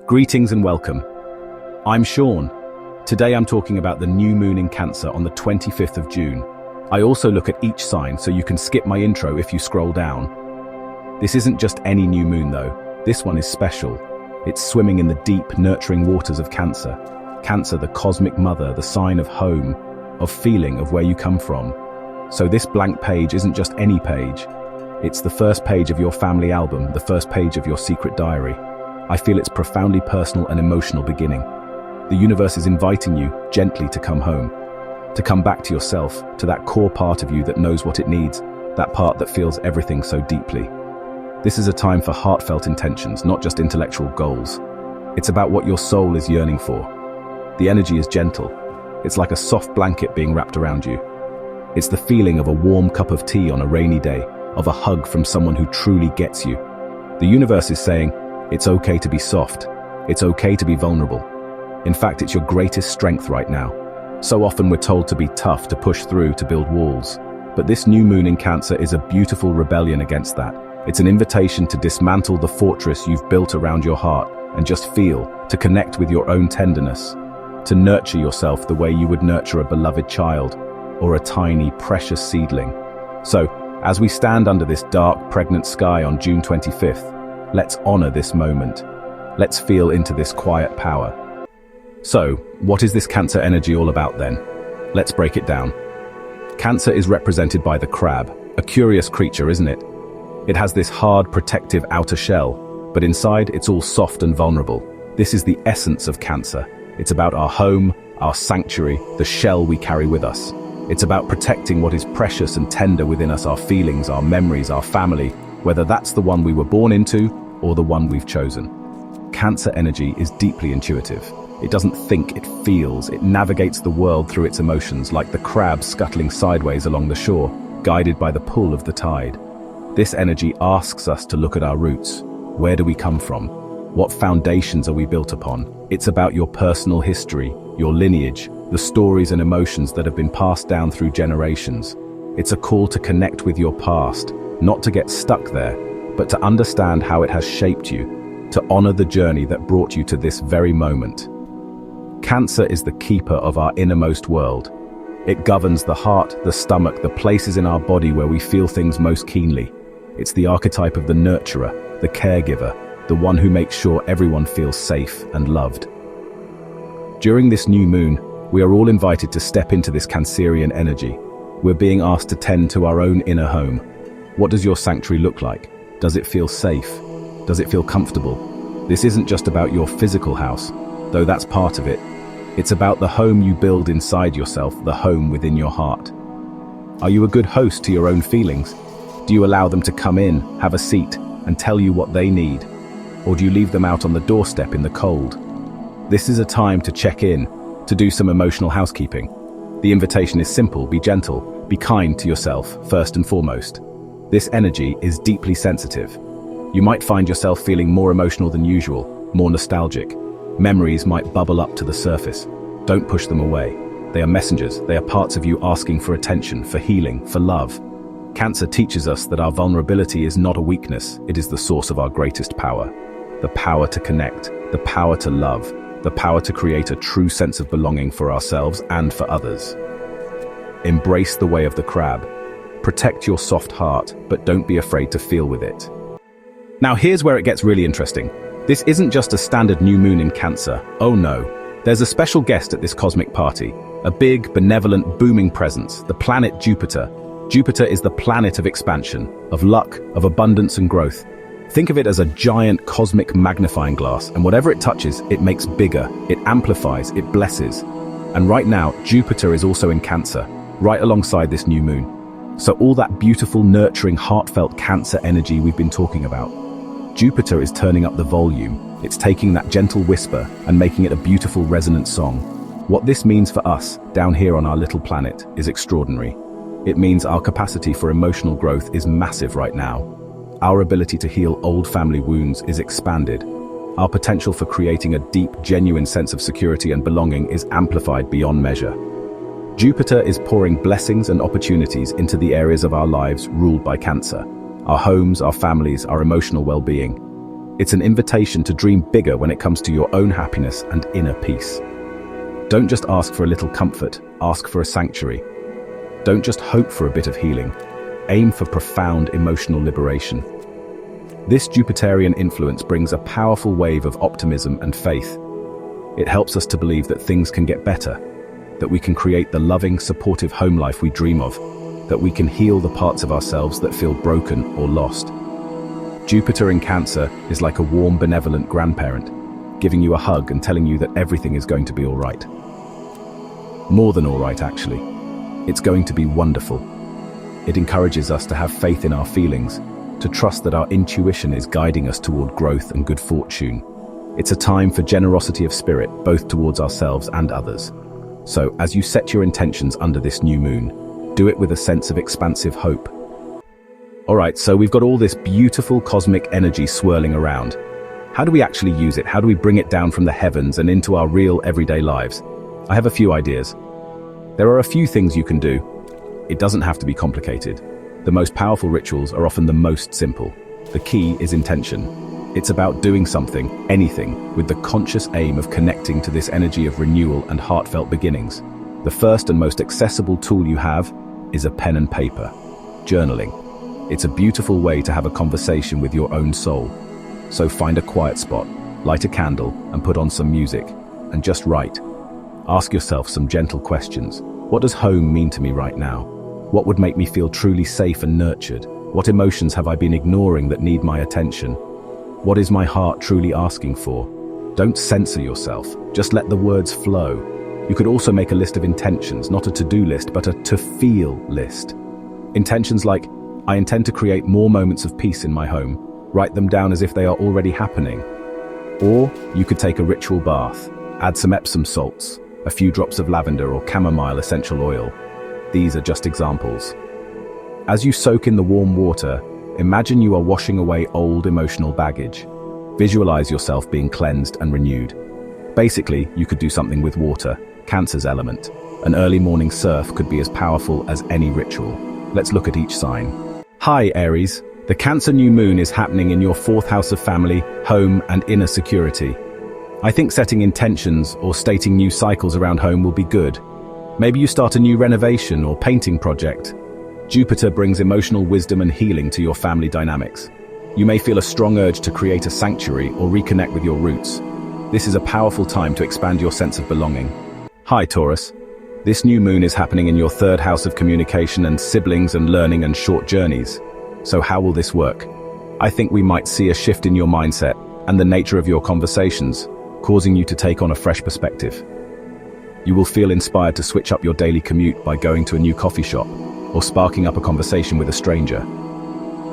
Greetings and welcome. I'm Sean. Today I'm talking about the new moon in Cancer on the 25th of June. I also look at each sign so you can skip my intro if you scroll down. This isn't just any new moon though. This one is special. It's swimming in the deep, nurturing waters of Cancer. Cancer, the cosmic mother, the sign of home, of feeling, of where you come from. So this blank page isn't just any page. It's the first page of your family album, the first page of your secret diary. I feel it's profoundly personal and emotional beginning. The universe is inviting you gently to come home, to come back to yourself, to that core part of you that knows what it needs, that part that feels everything so deeply. This is a time for heartfelt intentions, not just intellectual goals. It's about what your soul is yearning for. The energy is gentle. It's like a soft blanket being wrapped around you. It's the feeling of a warm cup of tea on a rainy day, of a hug from someone who truly gets you. The universe is saying, it's okay to be soft. It's okay to be vulnerable. In fact, it's your greatest strength right now. So often we're told to be tough, to push through, to build walls. But this new moon in Cancer is a beautiful rebellion against that. It's an invitation to dismantle the fortress you've built around your heart and just feel, to connect with your own tenderness, to nurture yourself the way you would nurture a beloved child or a tiny, precious seedling. So, as we stand under this dark, pregnant sky on June 25th, let's honor this moment. Let's feel into this quiet power. So, what is this Cancer energy all about then? Let's break it down. Cancer is represented by the crab, a curious creature, isn't it? It has this hard, protective outer shell, but inside it's all soft and vulnerable. This is the essence of Cancer. It's about our home, our sanctuary, the shell we carry with us. It's about protecting what is precious and tender within us, our feelings, our memories, our family, whether that's the one we were born into or the one we've chosen. Cancer energy is deeply intuitive. It doesn't think, it feels. It navigates the world through its emotions, like the crab scuttling sideways along the shore, guided by the pull of the tide. This energy asks us to look at our roots. Where do we come from? What foundations are we built upon? It's about your personal history, your lineage, the stories and emotions that have been passed down through generations. It's a call to connect with your past, not to get stuck there, but to understand how it has shaped you, to honor the journey that brought you to this very moment. Cancer is the keeper of our innermost world. It governs the heart, the stomach, the places in our body where we feel things most keenly. It's the archetype of the nurturer, the caregiver, the one who makes sure everyone feels safe and loved. During this new moon, we are all invited to step into this Cancerian energy. We're being asked to tend to our own inner home. What does your sanctuary look like? Does it feel safe? Does it feel comfortable? This isn't just about your physical house, though that's part of it. It's about the home you build inside yourself, the home within your heart. Are you a good host to your own feelings? Do you allow them to come in, have a seat, and tell you what they need? Or do you leave them out on the doorstep in the cold? This is a time to check in, to do some emotional housekeeping. The invitation is simple: be gentle, be kind to yourself, first and foremost. This energy is deeply sensitive. You might find yourself feeling more emotional than usual, more nostalgic. Memories might bubble up to the surface. Don't push them away. They are messengers. They are parts of you asking for attention, for healing, for love. Cancer teaches us that our vulnerability is not a weakness. It is the source of our greatest power. The power to connect, the power to love, the power to create a true sense of belonging for ourselves and for others. Embrace the way of the crab. Protect your soft heart, but don't be afraid to feel with it. Now here's where it gets really interesting. This isn't just a standard new moon in Cancer. Oh no. There's a special guest at this cosmic party. A big, benevolent, booming presence, the planet Jupiter. Jupiter is the planet of expansion, of luck, of abundance and growth. Think of it as a giant cosmic magnifying glass, and whatever it touches, it makes bigger, it amplifies, it blesses. And right now, Jupiter is also in Cancer, right alongside this new moon. So all that beautiful, nurturing, heartfelt Cancer energy we've been talking about. Jupiter is turning up the volume. It's taking that gentle whisper and making it a beautiful, resonant song. What this means for us, down here on our little planet, is extraordinary. It means our capacity for emotional growth is massive right now. Our ability to heal old family wounds is expanded. Our potential for creating a deep, genuine sense of security and belonging is amplified beyond measure. Jupiter is pouring blessings and opportunities into the areas of our lives ruled by Cancer. Our homes, our families, our emotional well-being. It's an invitation to dream bigger when it comes to your own happiness and inner peace. Don't just ask for a little comfort, ask for a sanctuary. Don't just hope for a bit of healing, aim for profound emotional liberation. This Jupiterian influence brings a powerful wave of optimism and faith. It helps us to believe that things can get better, that we can create the loving, supportive home life we dream of, that we can heal the parts of ourselves that feel broken or lost. Jupiter in Cancer is like a warm, benevolent grandparent, giving you a hug and telling you that everything is going to be all right. More than all right, actually. It's going to be wonderful. It encourages us to have faith in our feelings, to trust that our intuition is guiding us toward growth and good fortune. It's a time for generosity of spirit, both towards ourselves and others. So, as you set your intentions under this new moon, do it with a sense of expansive hope. Alright, so we've got all this beautiful cosmic energy swirling around. How do we actually use it? How do we bring it down from the heavens and into our real everyday lives? I have a few ideas. There are a few things you can do. It doesn't have to be complicated. The most powerful rituals are often the most simple. The key is intention. It's about doing something, anything, with the conscious aim of connecting to this energy of renewal and heartfelt beginnings. The first and most accessible tool you have is a pen and paper. Journaling. It's a beautiful way to have a conversation with your own soul. So find a quiet spot, light a candle, and put on some music, and just write. Ask yourself some gentle questions. What does home mean to me right now? What would make me feel truly safe and nurtured? What emotions have I been ignoring that need my attention? What is my heart truly asking for? Don't censor yourself, just let the words flow. You could also make a list of intentions, not a to-do list, but a to-feel list. Intentions like, I intend to create more moments of peace in my home. Write them down as if they are already happening. Or you could take a ritual bath, add some Epsom salts, a few drops of lavender or chamomile essential oil. These are just examples. As you soak in the warm water, imagine you are washing away old emotional baggage. Visualize yourself being cleansed and renewed. Basically, you could do something with water, Cancer's element. An early morning surf could be as powerful as any ritual. Let's look at each sign. Hi, Aries. The Cancer new moon is happening in your fourth house of family, home, and inner security. I think setting intentions or stating new cycles around home will be good. Maybe you start a new renovation or painting project. Jupiter brings emotional wisdom and healing to your family dynamics. You may feel a strong urge to create a sanctuary or reconnect with your roots. This is a powerful time to expand your sense of belonging. Hi, Taurus. This new moon is happening in your third house of communication and siblings and learning and short journeys. So how will this work? I think we might see a shift in your mindset and the nature of your conversations, causing you to take on a fresh perspective. You will feel inspired to switch up your daily commute by going to a new coffee shop or sparking up a conversation with a stranger.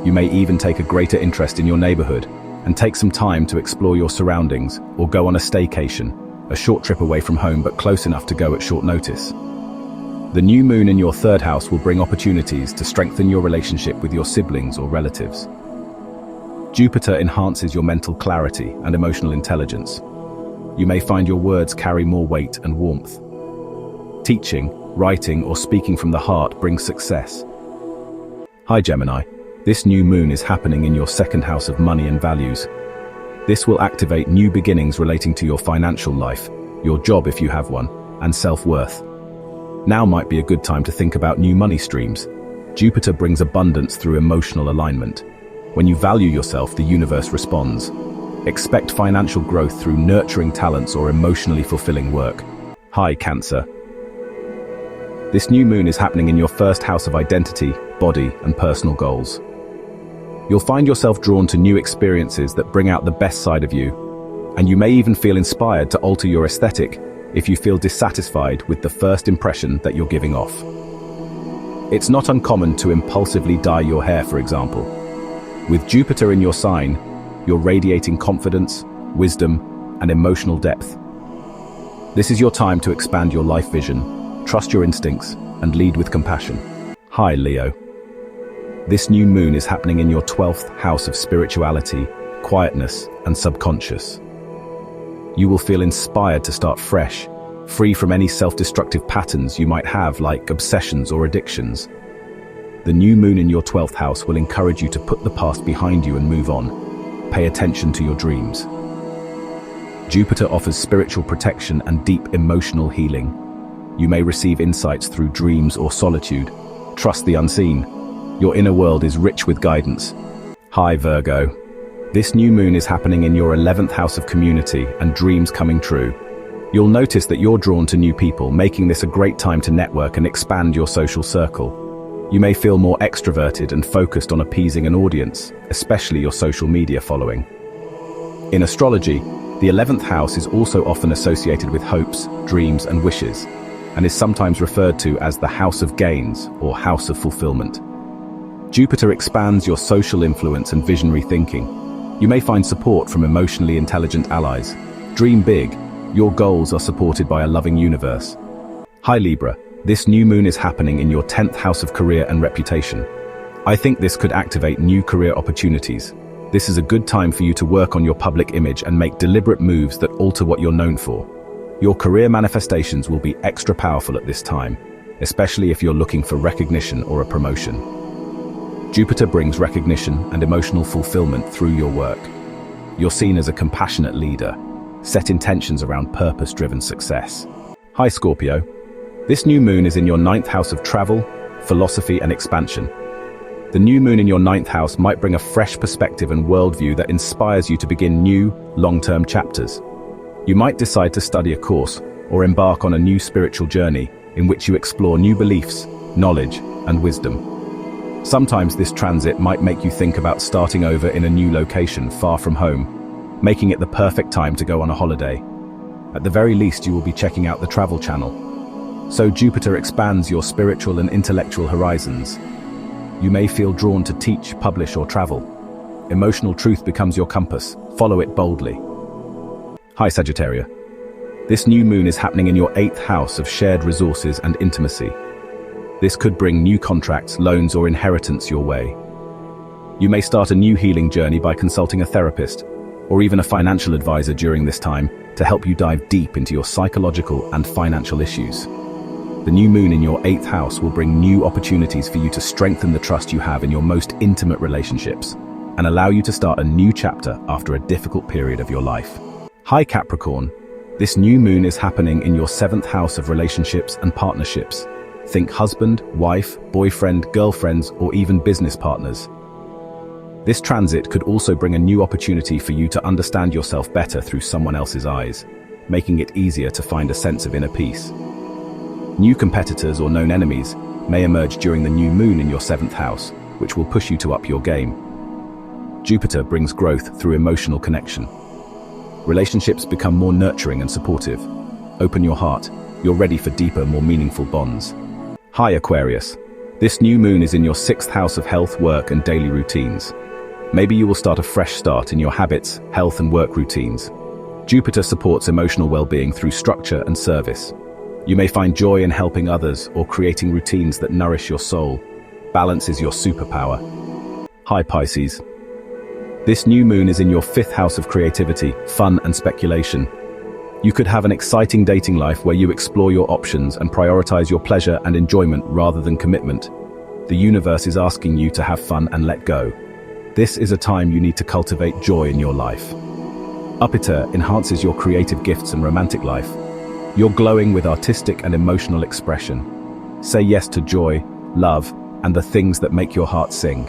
You may even take a greater interest in your neighborhood and take some time to explore your surroundings or go on a staycation, a short trip away from home but close enough to go at short notice. The new moon in your third house will bring opportunities to strengthen your relationship with your siblings or relatives. Jupiter enhances your mental clarity and emotional intelligence. You may find your words carry more weight and warmth. Teaching, writing, or speaking from the heart brings success. Hi, Gemini. This new moon is happening in your second house of money and values. This will activate new beginnings relating to your financial life, your job if you have one, and self-worth. Now might be a good time to think about new money streams. Jupiter brings abundance through emotional alignment. When you value yourself, the universe responds. Expect financial growth through nurturing talents or emotionally fulfilling work. Hi, Cancer. This new moon is happening in your first house of identity, body, and personal goals. You'll find yourself drawn to new experiences that bring out the best side of you, and you may even feel inspired to alter your aesthetic if you feel dissatisfied with the first impression that you're giving off. It's not uncommon to impulsively dye your hair, for example. With Jupiter in your sign, you're radiating confidence, wisdom, and emotional depth. This is your time to expand your life vision, trust your instincts, and lead with compassion. Hi, Leo. This new moon is happening in your 12th house of spirituality, quietness, and subconscious. You will feel inspired to start fresh, free from any self-destructive patterns you might have, like obsessions or addictions. The new moon in your 12th house will encourage you to put the past behind you and move on. pay attention to your dreams. Jupiter offers spiritual protection and deep emotional healing. You may receive insights through dreams or solitude. Trust the unseen. Your inner world is rich with guidance. Hi Virgo. This new moon is happening in your 11th house of community and dreams coming true. You'll notice that you're drawn to new people, making this a great time to network and expand your social circle. You may feel more extroverted and focused on appeasing an audience, especially your social media following. In astrology, the 11th house is also often associated with hopes, dreams, and wishes, and is sometimes referred to as the house of gains or house of fulfillment. Jupiter expands your social influence and visionary thinking. You may find support from emotionally intelligent allies. Dream big. Your goals are supported by a loving universe. Hi Libra. This new moon is happening in your 10th house of career and reputation. I think this could activate new career opportunities. This is a good time for you to work on your public image and make deliberate moves that alter what you're known for. Your career manifestations will be extra powerful at this time, especially if you're looking for recognition or a promotion. Jupiter brings recognition and emotional fulfillment through your work. You're seen as a compassionate leader. Set intentions around purpose-driven success. Hi Scorpio. This new moon is in your 9th house of travel, philosophy and expansion. The new moon in your 9th house might bring a fresh perspective and worldview that inspires you to begin new, long-term chapters. You might decide to study a course or embark on a new spiritual journey in which you explore new beliefs, knowledge, and wisdom. Sometimes this transit might make you think about starting over in a new location far from home, making it the perfect time to go on a holiday. At the very least, you will be checking out the travel channel. So Jupiter expands your spiritual and intellectual horizons. You may feel drawn to teach, publish, or travel. Emotional truth becomes your compass. Follow it boldly. Hi Sagittarius. This new moon is happening in your 8th house of shared resources and intimacy. This could bring new contracts, loans, or inheritance your way. You may start a new healing journey by consulting a therapist, or even a financial advisor during this time to help you dive deep into your psychological and financial issues. The new moon in your 8th house will bring new opportunities for you to strengthen the trust you have in your most intimate relationships and allow you to start a new chapter after a difficult period of your life. Hi Capricorn. This new moon is happening in your 7th house of relationships and partnerships. Think husband, wife, boyfriend, girlfriends, or even business partners. This transit could also bring a new opportunity for you to understand yourself better through someone else's eyes, making it easier to find a sense of inner peace. New competitors or known enemies may emerge during the new moon in your 7th house, which will push you to up your game. Jupiter brings growth through emotional connection. Relationships become more nurturing and supportive. Open your heart. You're ready for deeper, more meaningful bonds. Hi Aquarius. This new moon is in your 6th house of health, work, and daily routines. Maybe you will start a fresh start in your habits, health, and work routines. Jupiter supports emotional well-being through structure and service. You may find joy in helping others or creating routines that nourish your soul. Balance is your superpower. Hi Pisces. This new moon is in your 5th house of creativity, fun, and speculation. You could have an exciting dating life where you explore your options and prioritize your pleasure and enjoyment rather than commitment. The universe is asking you to have fun and let go. This is a time you need to cultivate joy in your life. Jupiter enhances your creative gifts and romantic life. You're glowing with artistic and emotional expression. Say yes to joy, love, and the things that make your heart sing.